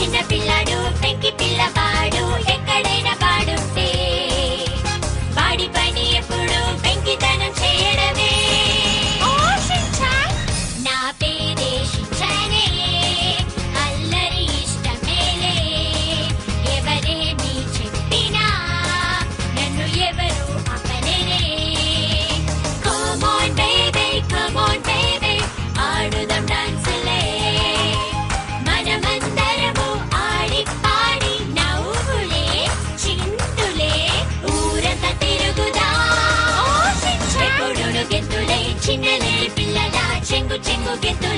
చిన్న పిల్లాడు పెంకి పిల్లవాడు ఎక్కడైనా వాడుంటే వాడి పని ఎప్పుడు పెంకితనం చేయడమే. నా పేరే షించానే, అల్లరి ఇష్టమేలే, ఎవరేమి చెప్పినా నన్ను ఎవరు ఆపలేరే. Come on baby, come on baby, ఆడుదాం డాన్సులే, మనమందరము ఆడి పాడి నవ్వులే చిందులే ఊరంతా తిరుగుదాం. ఎప్పుడును గెంతులే చిన్నలే పిల్లల చెంగు చెంగు గెంతు